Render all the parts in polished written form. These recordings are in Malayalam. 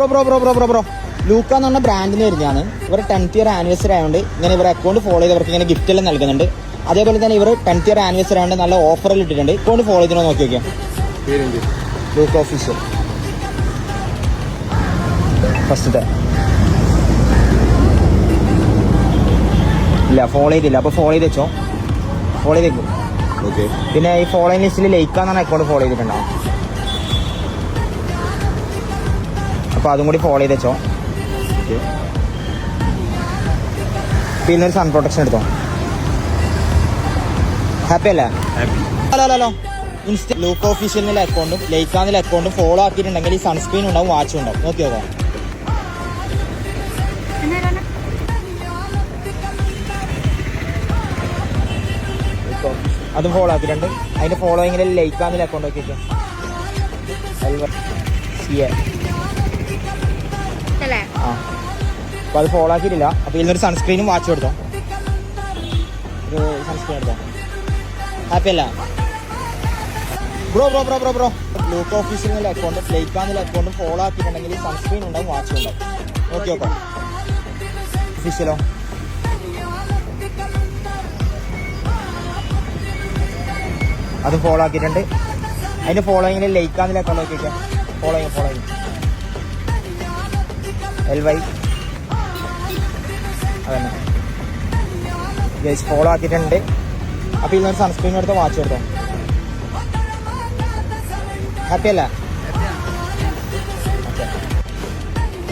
ബ്രോ ലൂക്ക എന്ന് പറഞ്ഞ ബ്രാൻഡിന് വരുന്നതാണ്. ഇവർ 10th ഇയർ ആനിവേഴ്സറി ആയതുകൊണ്ട് ഇങ്ങനെ ഇവർ അക്കൗണ്ട് ഫോളോ ചെയ്തവർക്ക് ഇങ്ങനെ ഗിഫ്റ്റ് എല്ലാം നൽകുന്നുണ്ട്. അതേപോലെ തന്നെ ഇവർ 10th ഇയർ ആനിവേഴ്സറി ആയതുകൊണ്ട് നല്ല ഓഫറിൽ ഇട്ടിട്ടുണ്ട്. അക്കൗണ്ട് ഫോളോ ചെയ്തോ നോക്കി നോക്കിയാൽ ലൂക്ക ഓഫീഷ്യൽ ഫസ്റ്റത്തെ ഇല്ല ഫോളോ ചെയ്തില്ല. അപ്പോൾ ഫോളോ ചെയ്ത് വെച്ചോ, ഫോളോ ചെയ്തേക്കും. ഓക്കെ. പിന്നെ ഈ ഫോളോയിങ് ലിസ്റ്റിൽ ലൈക്കാന്നാണ് അക്കൗണ്ട് ഫോളോ ചെയ്തിട്ടുണ്ടാവും. അപ്പോൾ അതും കൂടി ഫോളോ ചെയ്ത് വെച്ചോ. പിന്നെ ഒരു സൺ പ്രൊട്ടക്ഷൻ എടുത്തോ. ഹാപ്പി അല്ലേ? ഹലോ ഇൻസ്റ്റ ലൂക്ക ഓഫീഷ്യലിലെ അക്കൗണ്ടും ലൈക്കാന്നിലെ അക്കൗണ്ടും ഫോളോ ആക്കിയിട്ടുണ്ടെങ്കിൽ ഈ സൺസ്ക്രീൻ ഉണ്ടാവും, വാച്ചും ഉണ്ടാവും. നോക്കി നോക്കാം. അതും ഫോളോ ആക്കിയിട്ടുണ്ട്. അതിന്റെ ഫോളോയിങ്ങിൽ ലൈക്കാന്നിലെ അക്കൗണ്ട് നോക്കി അപ്പോൾ അത് ഫോളോ ആക്കിയിട്ടില്ല. അപ്പോൾ ഇതിനൊരു സൺസ്ക്രീനും വാച്ചും എടുത്തോ. ഒരു സൺസ്ക്രീൻ എടുത്തോ. ഹാപ്പി അല്ല ബ്രോ ലൂക്ക ഓഫീഷ്യലിലെ അക്കൗണ്ടും ലൈക്കാന്നിലെ അക്കൗണ്ടും ഫോളോ ആക്കിയിട്ടുണ്ടെങ്കിൽ സൺസ്ക്രീൻ ഉണ്ടാവും, വാച്ചും ഉണ്ടാവും. നോക്കി നോക്കാം. ഒഫീഷ്യലോ അത് ഫോളോ ആക്കിയിട്ടുണ്ട്. അതിന്റെ ഫോളോയിങ്ങിൽ ലൈക്കാന്നിലെ അക്കൗണ്ട് നോക്കി വയ്ക്കാം. ഫോളോയിങ് LY അതന്നെ ഗൈസ് ഫോളോ ആക്കിയിട്ടുണ്ട്. അപ്പോൾ ഇന്നൊരു സൺസ്ക്രീൻ എടുത്തോ, വാച്ച് എടുത്തോ. ഹാപ്പി അല്ല?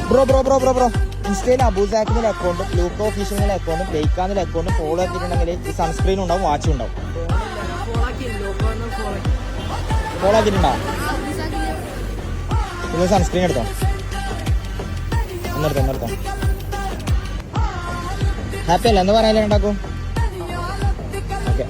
ബ്രോ ഇൻസ്റ്റയിൽ അബൂസാക്കിന്റെ അക്കൗണ്ടും ലൂക്ക ഓഫീഷ്യലിന്റെ അക്കൗണ്ടും ലൈക്കാന്നിലെ അക്കൗണ്ടും ഫോളോ ആക്കിയിട്ടുണ്ടെങ്കിൽ ഈ സൺസ്ക്രീൻ ഉണ്ടാവും, വാച്ചും ഉണ്ടാവും. ഫോളോ ആക്കിയിട്ടുണ്ടാവും. ഇത് സൺസ്ക്രീൻ എടുത്തോ. ഒന്നെടുത്തോ. ഹാപ്പി അല്ല എന്ന് പറയാനല്ലേ ഉണ്ടാക്കും. ഓക്കെ.